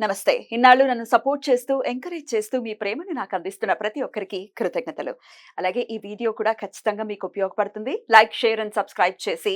నమస్తే. ఇన్నాళ్ళు నన్ను సపోర్ట్ చేస్తూ, ఎంకరేజ్ చేస్తూ మీ ప్రేమని నాకు అందిస్తున్న ప్రతి ఒక్కరికి కృతజ్ఞతలు. అలాగే ఈ వీడియో కూడా ఖచ్చితంగా మీకు ఉపయోగపడుతుంది. లైక్, షేర్ అండ్ సబ్స్క్రైబ్ చేసి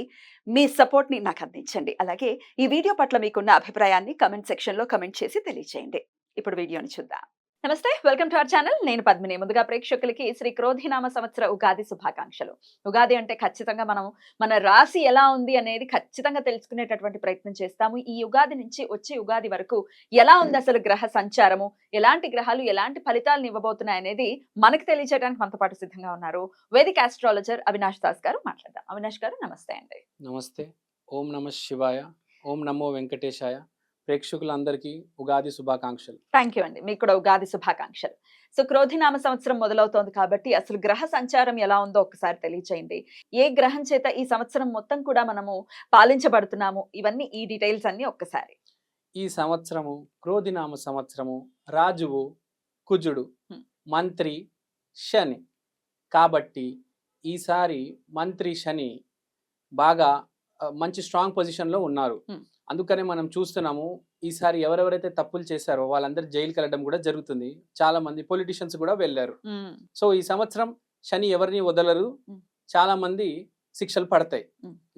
మీ సపోర్ట్‌ని నాకు అందించండి. అలాగే ఈ వీడియో పట్ల మీకున్న అభిప్రాయాన్ని కామెంట్ సెక్షన్‌లో కామెంట్ చేసి తెలియజేయండి. ఇప్పుడు వీడియోని చూద్దాం. నమస్తే. Welcome to our channel. నేను పద్మిని. ముందుగా ప్రేక్షకులకి శ్రీ క్రోధినామ సంవత్సర ఉగాది శుభాకాంక్షలు. ఉగాది అంటే ఖచ్చితంగా మనం మన రాశి ఎలా ఉంది అనేది ఖచ్చితంగా తెలుసుకునేటటువంటి ప్రయత్నం చేస్తాము. ఈ ఉగాది నుంచి వచ్చే ఉగాది వరకు ఎలా ఉంది అసలు గ్రహ సంచారము, ఎలాంటి గ్రహాలు ఎలాంటి ఫలితాలను ఇవ్వబోతున్నాయి అనేది మనకు తెలియజేయడానికి మనతో పాటు సిద్ధంగా ఉన్నారు వేదిక్ ఆస్ట్రాలజర్ అవినాష్ దాస్ గారు. మాట్లాడదాం. అవినాష్ గారు నమస్తే అండి. నమస్తే. ఓం నమ శివాయ. ఓం నమో వెంకటేశాయ. ప్రేక్షకులందరికీ ఉగాది శుభాకాంక్షలు. థ్యాంక్ యూ అండి. మీకు కూడా ఉగాది శుభాకాంక్షలు. సో క్రోధినామ సంవత్సరం మొదలవుతోంది కాబట్టి అసలు గ్రహ సంచారం ఎలా ఉందో ఒకసారి తెలియచేయండి. ఏ గ్రహం చేత ఈ సంవత్సరం మొత్తం కూడా మనము పాలించబడుతున్నాము, ఇవన్నీ ఈ డీటెయిల్స్ అన్ని ఒక్కసారి. ఈ సంవత్సరము క్రోధినామ సంవత్సరము, రాజువు కుజుడు, మంత్రి శని. కాబట్టి ఈసారి మంత్రి శని బాగా మంచి స్ట్రాంగ్ పొజిషన్లో ఉన్నారు. అందుకనే మనం చూస్తున్నాము ఈసారి ఎవరెవరైతే తప్పులు చేశారో వాళ్ళందరూ జైలుకి వెళ్ళడం కూడా జరుగుతుంది. చాలా మంది పొలిటీషియన్స్ కూడా వెళ్ళారు. సో ఈ సంవత్సరం శని ఎవరిని వదలరు. చాలా మంది శిక్షలు పడతాయి.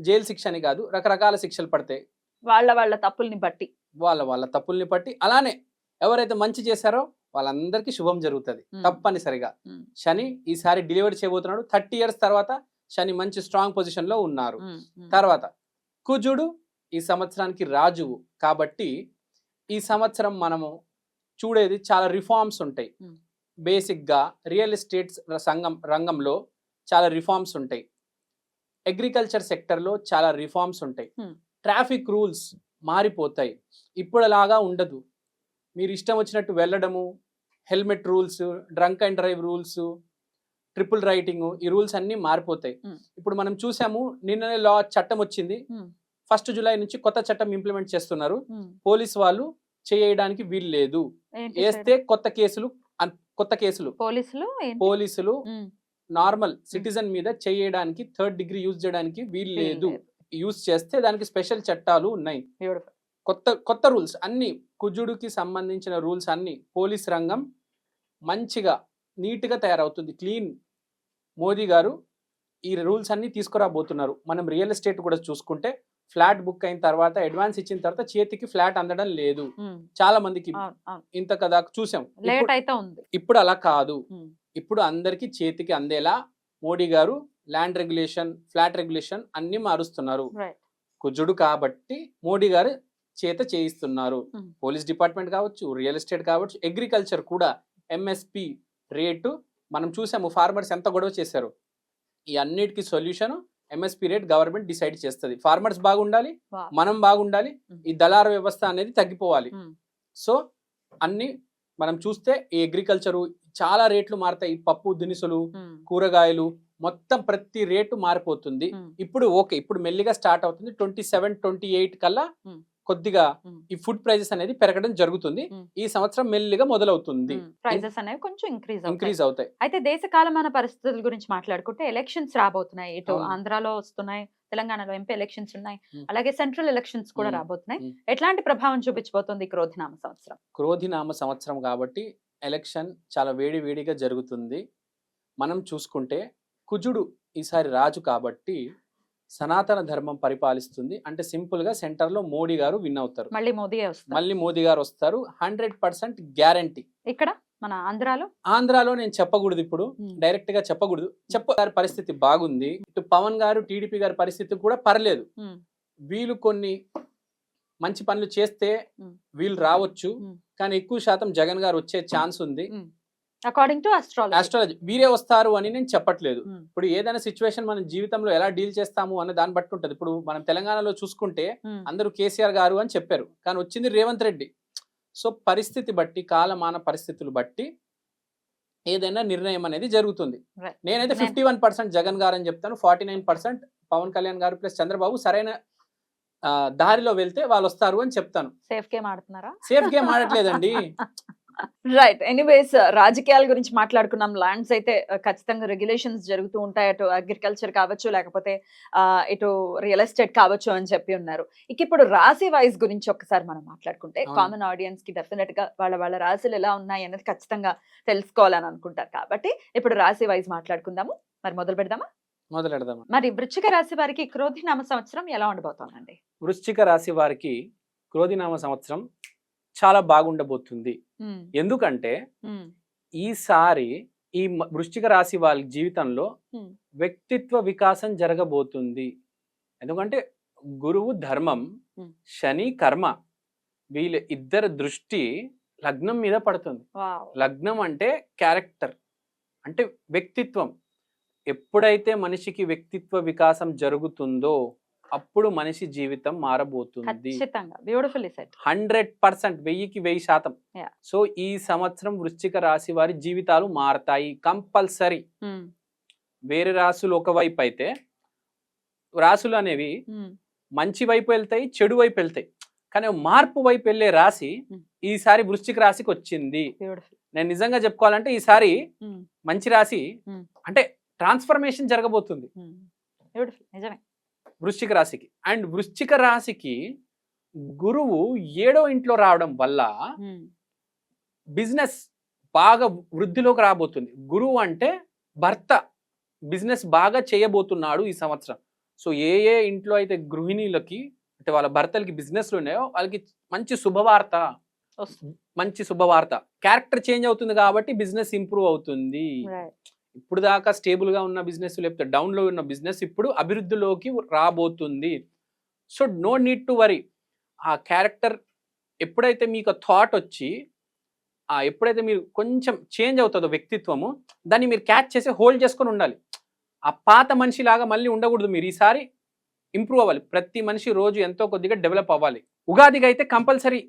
జైలు శిక్ష అని కాదు, రకరకాల శిక్షలు పడతాయి వాళ్ళ తప్పుల్ని బట్టి, వాళ్ళ తప్పుల్ని బట్టి. అలానే ఎవరైతే మంచి చేశారో వాళ్ళందరికీ శుభం జరుగుతుంది తప్పనిసరిగా. శని ఈసారి డెలివరీ చేయబోతున్నాడు. 30 years తర్వాత శని మంచి స్ట్రాంగ్ పొజిషన్ లో ఉన్నారు. తర్వాత కుజుడు ఈ సంవత్సరానికి రాజువు కాబట్టి ఈ సంవత్సరం మనము చూడేది చాలా రిఫార్మ్స్ ఉంటాయి. బేసిక్ గా రియల్ ఎస్టేట్ రంగంలో చాలా రిఫార్మ్స్ ఉంటాయి. అగ్రికల్చర్ సెక్టర్ లో చాలా రిఫార్మ్స్ ఉంటాయి. ట్రాఫిక్ రూల్స్ మారిపోతాయి. ఇప్పుడులాగా ఉండదు. మీరు ఇష్టం వచ్చినట్టు వెళ్ళడము, helmet rules, drunk and drive rules, triple writing, ఈ రూల్స్ అన్ని మారిపోతాయి. ఇప్పుడు మనం చూసాము నిన్ననే చట్టం వచ్చింది. 1st July నుంచి కొత్త చట్టం ఇంప్లిమెంట్ చేస్తున్నారు. పోలీస్ వాళ్ళు చేయడానికి వీలు లేదు. వేస్తే కొత్త కేసులు పోలీసులు నార్మల్ సిటిజన్ మీద చేయడానికి 3rd degree యూజ్ చేయడానికి వీలు లేదు. యూజ్ చేస్తే దానికి స్పెషల్ చట్టాలు ఉన్నాయి. కొత్త రూల్స్ అన్ని, కుజుడికి సంబంధించిన రూల్స్ అన్ని. పోలీస్ రంగం మంచిగా నీట్ గా తయారవుతుంది. క్లీన్. మోదీ గారు ఈ రూల్స్ అన్ని తీసుకురాబోతున్నారు. మనం రియల్ ఎస్టేట్ కూడా చూసుకుంటే ఫ్లాట్ బుక్ అయిన తర్వాత, అడ్వాన్స్ ఇచ్చిన తర్వాత చేతికి ఫ్లాట్ అందడం లేదు. చాలా మందికి ఇంత కదా చూసాం. ఇప్పుడు అలా కాదు. ఇప్పుడు అందరికి చేతికి అందేలా మోడీ గారు ల్యాండ్ రెగ్యులేషన్, ఫ్లాట్ రెగ్యులేషన్ అన్ని మారుస్తున్నారు. కుజుడు కాబట్టి మోడీ గారు చేత చేయిస్తున్నారు. పోలీస్ డిపార్ట్మెంట్ కావచ్చు, రియల్ ఎస్టేట్ కావచ్చు, అగ్రికల్చర్ కూడా ఎంఎస్పి రేటు మనం చూసాము. ఫార్మర్స్ ఎంత గొడవ చేశారు. ఈ అన్నిటికీ solution MSP rate government decide చేస్తుంది. ఫార్మర్స్ బాగుండాలి, మనం బాగుండాలి, ఈ దళార వ్యవస్థ అనేది తగ్గిపోవాలి. సో అన్ని మనం చూస్తే ఈ అగ్రికల్చరు చాలా రేట్లు మారుతాయి. పప్పు దినుసులు, కూరగాయలు మొత్తం ప్రతి రేటు మారిపోతుంది. ఇప్పుడు మెల్లిగా స్టార్ట్ అవుతుంది. 27, 28 కల్లా కొద్దిగా ఈ ఫుడ్ ప్రైజెస్ అనేది పెరగడం జరుగుతుంది. ఈ సంవత్సరం మెల్లిగా మొదలవుతుంది. ప్రైజెస్ అనేవి కొంచెం ఇంక్రీజ్ అవుతాయి. అయితే దేశ కాలమాన పరిస్థితుల గురించి మాట్లాడుకుంటే ఎలక్షన్స్ రాబోతున్నాయి. ఇటు ఆంధ్రాలో వస్తున్నాయి, తెలంగాణలో ఎంపీ ఎలక్షన్స్ ఉన్నాయి, అలాగే సెంట్రల్ ఎలక్షన్స్ కూడా రాబోతున్నాయి. ఎట్లాంటి ప్రభావం చూపించబోతుంది క్రోధినామ సంవత్సరం? క్రోధినామ సంవత్సరం కాబట్టి ఎలక్షన్ చాలా వేడిగా జరుగుతుంది. మనం చూసుకుంటే కుజుడు ఈసారి రాజు కాబట్టి సనాతన ధర్మం పరిపాలిస్తుంది. అంటే సింపుల్ గా సెంటర్ లో మోడీ గారు విన్ అవుతారు. మళ్ళీ మోదీ గారు వస్తారు. 100% గ్యారంటీ. ఇక్కడ మన ఆంధ్రాలో నేను చెప్పకూడదు, ఇప్పుడు డైరెక్ట్ గా చెప్పకూడదు. గారి పరిస్థితి బాగుంది. ఇటు పవన్ గారు, టీడీపీ గారి పరిస్థితి కూడా పర్లేదు. వీళ్ళు కొన్ని మంచి పనులు చేస్తే వీళ్ళు రావచ్చు, కానీ ఎక్కువ శాతం జగన్ గారు వచ్చే ఛాన్స్ ఉంది. అకార్డింగ్ టు ఆస్ట్రాలజీ వీరే వస్తారు అని నేను చెప్పట్లేదు. ఇప్పుడు ఏదైనా సిచ్యువేషన్ మన జీవితంలో ఎలా డీల్ చేస్తాము అనే దాన్ని బట్టి ఉంటుంది. ఇప్పుడు మనం తెలంగాణలో చూసుకుంటే అందరూ కేసీఆర్ గారు అని చెప్పారు, కానీ వచ్చింది రేవంత్ రెడ్డి. సో పరిస్థితి బట్టి, కాలమాన పరిస్థితులు బట్టి ఏదైనా నిర్ణయం అనేది జరుగుతుంది. నేనైతే 51% జగన్ గారు అని చెప్తాను, 49% పవన్ కళ్యాణ్ గారు ప్లస్ చంద్రబాబు సరైన దారిలో వెళ్తే వాళ్ళు వస్తారు అని చెప్తాను. సేఫ్ గేమ్ ఆడుతున్నారా? సేఫ్ గేమ్ ఆడట్లేదండి. రైట్. ఎనీవేస్ రాజకీయాల గురించి మాట్లాడుకున్నాం. ల్యాండ్స్ అయితే ఖచ్చితంగా రెగ్యులేషన్స్ జరుగుతూ ఉంటాయి. అటు అగ్రికల్చర్ కావచ్చు, లేకపోతే ఇటు రియల్ ఎస్టేట్ కావచ్చు అని చెప్పి ఉన్నారు. ఇక ఇప్పుడు రాశి వైస్ గురించి ఒక్కసారి మనం మాట్లాడుకుంటే అవును. కామన్ ఆడియన్స్‌కి డెఫినిట్‌గా వాళ్ళ రాశులు ఎలా ఉన్నాయి అన్నది ఖచ్చితంగా తెలుసుకోవాలని అనుకుంటారు. కాబట్టి ఇప్పుడు రాశి వైస్ మాట్లాడుకుందాము. మరి మొదలు పెడదామా? మొదలెడదాం. మరి వృశ్చిక రాశి వారికి క్రోధినామ సంవత్సరం ఎలా ఉండబోతోందండి? వృశ్చిక రాశి వారికి క్రోధినామ సంవత్సరం చాలా బాగుండబోతుంది. హ్మ్. ఎందుకంటే హ్మ్. ఈసారి వృశ్చిక రాశి వాళ్ళ జీవితంలో హ్మ్. వ్యక్తిత్వ వికాసం జరగబోతుంది. ఎందుకంటే గురువు ధర్మం, హ్మ్. శని కర్మ, వీళ్ళ ఇద్దరు దృష్టి లగ్నం మీద పడుతుంది. వావ్! లగ్నం అంటే క్యారెక్టర్, అంటే వ్యక్తిత్వం. ఎప్పుడైతే మనిషికి వ్యక్తిత్వ వికాసం జరుగుతుందో అప్పుడు మనిషి జీవితం మారబోతుంది. ఖచ్చితంగా. Beautifully said. 100%, 1000కి 1000%. యాహ్! సో ఈ సంవత్సరం వృశ్చిక రాశి వారి జీవితాలు మారతాయి కంపల్సరీ. హ్మ్. వేరే రాశులు ఒకవైపు అయితే, రాశులు అనేవి హ్మ్. మంచి వైపు వెళ్తాయి, చెడు వైపు వెళ్తాయి. కానీ మార్పు వైపు వెళ్ళే రాశి Hmm. ఈసారి వృశ్చిక రాశికి వచ్చింది. బ్యూటిఫుల్. నేను నిజంగా చెప్పుకోవాలంటే ఈసారి హ్మ్. మంచి రాశి, Hmm. అంటే ట్రాన్స్ఫర్మేషన్ జరగబోతుంది హ్మ్. బ్యూటిఫుల్. నిజమే. వృశ్చిక రాశికి. అండ్ వృశ్చిక రాశికి గురువు 7వ ఇంట్లో రావడం వల్ల హ్మ్. బిజినెస్ బాగా వృద్ధిలోకి రాబోతుంది. గురువు అంటే భర్త, బిజినెస్ బాగా చేయబోతున్నాడు ఈ సంవత్సరం. సో ఏ ఇంట్లో అయితే గృహిణీలకి, అంటే వాళ్ళ భర్తలకి బిజినెస్లు ఉన్నాయో వాళ్ళకి మంచి శుభవార్త, వస్తుంది. మంచి శుభవార్త. క్యారెక్టర్ చేంజ్ అవుతుంది కాబట్టి బిజినెస్ ఇంప్రూవ్ అవుతుంది. రైట్. ఇప్పుడు దాకా స్టేబుల్ గా ఉన్న బిజినెస్, లేకపోతే డౌన్ లో ఉన్న బిజినెస్ ఇప్పుడు అభివృద్ధిలోకి రాబోతుంది. So no need to worry. ఆ క్యారెక్టర్ ఎప్పుడైతే మీకు థాట్ వచ్చి ఎప్పుడైతే మీరు కొంచెం చేంజ్ అవుతుందో వ్యక్తిత్వము, దాన్ని మీరు క్యాచ్ చేసి హోల్డ్ చేసుకొని ఉండాలి. ఆ పాత మనిషి లాగా మళ్ళీ ఉండకూడదు. మీరు ఈసారి ఇంప్రూవ్ అవ్వాలి. ప్రతి మనిషి రోజు ఎంతో కొద్దిగా డెవలప్ అవ్వాలి. ఉగాదికి అయితే కంపల్సరీ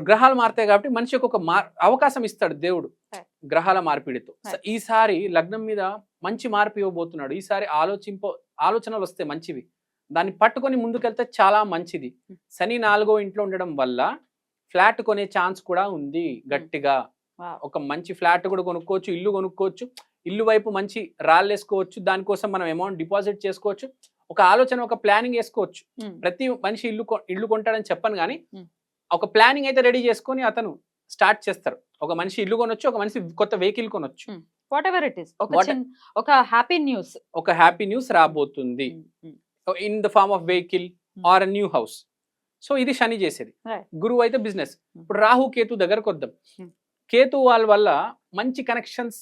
గ్రహాలు మారుతాయి కాబట్టి మనిషికి ఒక అవకాశం ఇస్తాడు దేవుడు గ్రహాల మార్పిడితో. ఈసారి లగ్నం మీద మంచి మార్పు ఇవ్వబోతున్నాడు. ఈసారి ఆలోచనలు వస్తే మంచివి, దాన్ని పట్టుకొని ముందుకెళ్తే చాలా మంచిది. శని 4వ ఇంట్లో ఉండడం వల్ల ఫ్లాట్ కొనే ఛాన్స్ కూడా ఉంది గట్టిగా. ఒక మంచి ఫ్లాట్ కూడా కొనుక్కోవచ్చు, ఇల్లు కొనుక్కోవచ్చు, ఇల్లు వైపు మంచి రాళ్ళు వేసుకోవచ్చు, దానికోసం మనం అమౌంట్ డిపాజిట్ చేసుకోవచ్చు, ఒక ఆలోచన, ఒక ప్లానింగ్ వేసుకోవచ్చు. ప్రతి మనిషి ఇల్లు కొంటాడని చెప్పను కానీ ఒక ప్లానింగ్ అయితే రెడీ చేసుకొని అతను స్టార్ట్ చేస్తారు. ఒక మనిషి ఇల్లు కొనొచ్చు, ఒక మనిషి కొత్త వెహికల్ కొనొచ్చు. వాట్ ఎవర్ ఇట్ ఈస్, ఒక హ్యాపీ న్యూస్ రాబోతుంది in the form of vehicle or new house. So ఇది శని చేసేది. గురువు అయితే బిజినెస్. ఇప్పుడు రాహు కేతు దగ్గరకు వద్దాం. కేతు వాళ్ళ వల్ల మంచి కనెక్షన్స్,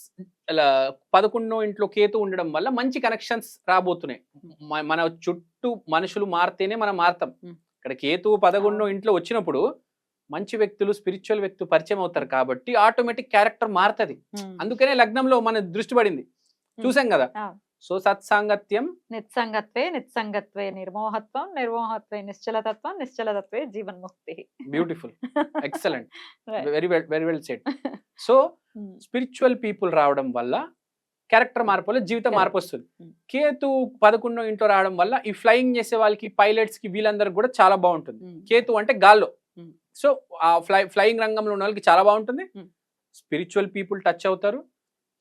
11వ ఇంట్లో కేతు ఉండడం వల్ల మంచి కనెక్షన్స్ రాబోతున్నాయి. మన చుట్టూ మనుషులు మారితేనే మనం మారుతాం. ఇక్కడ కేతు 11వ ఇంట్లో వచ్చినప్పుడు మంచి వ్యక్తులు, స్పిరిచువల్ వ్యక్తులు పరిచయం అవుతారు కాబట్టి ఆటోమేటిక్ క్యారెక్టర్ మారుతుంది. అందుకనే లగ్నంలో మన దృష్టి పడింది, చూసాం కదా. సో సత్సాంగత్యం నిత్సంగత్వే నిర్మోహత్వే నిశ్చలతత్వే జీవన్ముక్తి. Beautiful, excellent, very well said. So spiritual people రావడం వల్ల క్యారెక్టర్ మార్పు వల్ల జీవితం మార్పు వస్తుంది. కేతు 11వ ఇంట్లో రావడం వల్ల ఈ ఫ్లయింగ్ చేసే వాళ్ళకి, పైలట్స్ కి, వీళ్ళందరికి కూడా చాలా బాగుంటుంది. కేతు అంటే గాల్లో. సో ఆ ఫ్లయింగ్ రంగంలో ఉన్న వాళ్ళకి చాలా బాగుంటుంది. స్పిరిచువల్ పీపుల్ టచ్ అవుతారు.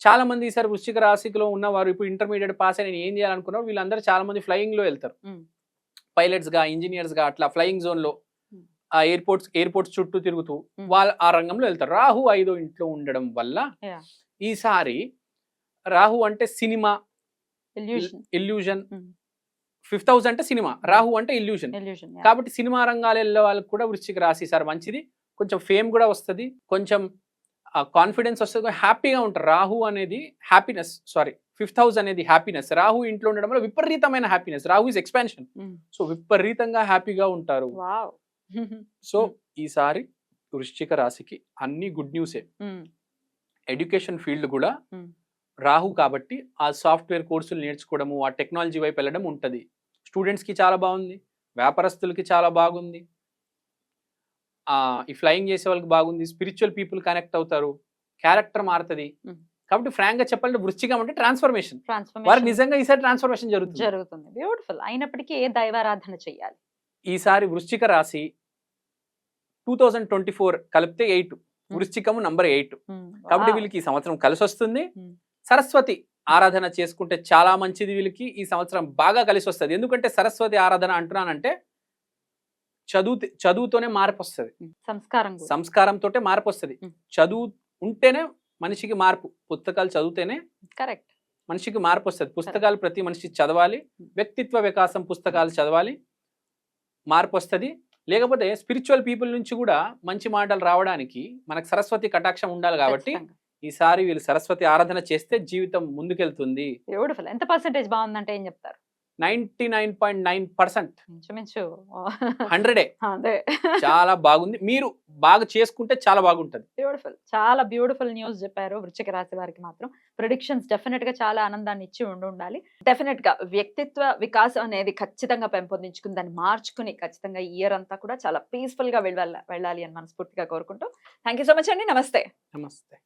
చాలా మంది ఈసారి వృశ్చిక రాశిలో ఉన్నవారు ఇప్పుడు ఇంటర్మీడియట్ పాస్ అని నేను ఏం చేయాలనుకున్నారు, వీళ్ళందరూ చాలా మంది ఫ్లయింగ్ లో వెళ్తారు. పైలట్స్ గా, ఇంజనీర్స్ గా, అట్లా ఫ్లయింగ్ జోన్ లో ఆ ఎయిర్పోర్ట్స్ చుట్టూ తిరుగుతూ వాళ్ళు ఆ రంగంలో వెళ్తారు. రాహు 5వ ఇంట్లో ఉండడం వల్ల ఈసారి, రాహు అంటే సినిమా, ఇల్యూజన్, 5th హౌస్ అంటే సినిమా, రాహు అంటే ఇల్యూజన్. కాబట్టి సినిమా రంగాలు వెళ్ళే వాళ్ళకి కూడా వృశ్చిక రాశి సార్ మంచిది. కొంచెం ఫేమ్ కూడా వస్తుంది, కొంచెం కాన్ఫిడెన్స్ వస్తుంది, హ్యాపీగా ఉంటారు. రాహు అనేది హ్యాపీనెస్, 5th హౌస్ అనేది హ్యాపీనెస్. రాహు ఇంట్లో ఉండడం వల్ల విపరీతమైన happiness. Rahu is expansion. So విపరీతంగా హ్యాపీగా ఉంటారు. సో ఈసారి వృశ్చిక రాశికి అన్ని గుడ్ న్యూసే. ఎడ్యుకేషన్ ఫీల్డ్ కూడా రాహు కాబట్టి ఆ సాఫ్ట్వేర్ కోర్సులు నేర్చుకోవడము, ఆ టెక్నాలజీ వైపు వెళ్ళడం ఉంటుంది. స్టూడెంట్స్కి చాలా బాగుంది, వ్యాపారస్తులకి చాలా బాగుంది, ఈ ఫ్లయింగ్ చేసే వాళ్ళకి బాగుంది, స్పిరిచువల్ పీపుల్ కనెక్ట్ అవుతారు, క్యారెక్టర్ మారుతుంది. కాబట్టి ఫ్రాంక్ గా చెప్పాలంటే వృశ్చికం అంటే ట్రాన్స్ఫర్మేషన్. వారికి నిజంగా ఈసారి ట్రాన్స్ఫర్మేషన్ జరుగుతుంది. బ్యూటిఫుల్. అయినప్పటికీ ఏ దైవారాధన చేయాలి ఈసారి వృశ్చిక రాశి? 2024 కలిపితే 8, వృశ్చికము నంబర్ 8. కాబట్టి వీళ్ళకి ఈ సంవత్సరం కలిసి వస్తుంది. సరస్వతి ఆరాధన చేసుకుంటే చాలా మంచిది. వీళ్ళకి ఈ సంవత్సరం బాగా కలిసి వస్తుంది. ఎందుకంటే సరస్వతి ఆరాధన అంటున్నానంటే చదువుతోనే మార్పు వస్తుంది. సంస్కారంతో మార్పు వస్తుంది. చదువు ఉంటేనే మనిషికి మార్పు. పుస్తకాలు చదివితేనే కరెక్ట్ మనిషికి మార్పు వస్తుంది. పుస్తకాలు ప్రతి మనిషి చదవాలి. వ్యక్తిత్వ వికాసం పుస్తకాలు చదవాలి, మార్పు వస్తుంది. లేకపోతే స్పిరిచువల్ పీపుల్ నుంచి కూడా మంచి మాటలు రావడానికి మనకు సరస్వతి కటాక్షం ఉండాలి. కాబట్టి ఈసారి వీళ్ళు సరస్వతి ఆరాధన చేస్తే జీవితం ముందుకెళ్తుంది. బ్యూటిఫుల్. ఎంత పర్సెంటేజ్ బాగుందంటే ఏం చెప్తారు? 99.9%. ఇంచుమించు 100. అదే చాలా బాగుంది. మీరు బాగా చేసుకుంటే చాలా బాగుంటది. బ్యూటిఫుల్. చాలా బ్యూటిఫుల్ న్యూస్ చెప్పారు. వృశ్చిక రాశి వారికి మాత్రం ప్రిడిక్షన్స్ డెఫినెట్ గా చాలా ఆనందాన్ని ఇచ్చి ఉండాలి. డెఫినెట్ గా వ్యక్తిత్వ వికాసం అనేది ఖచ్చితంగా పెంపొందించుకుని దాన్ని మార్చుకుని ఖచ్చితంగా ఈ ఇయర్ అంతా కూడా చాలా పీస్ఫుల్ గా వెళ్ళాలి అని మనస్ఫూర్తిగా కోరుకుంటూ థ్యాంక్ యూ సో మచ్ అండి. నమస్తే. నమస్తే.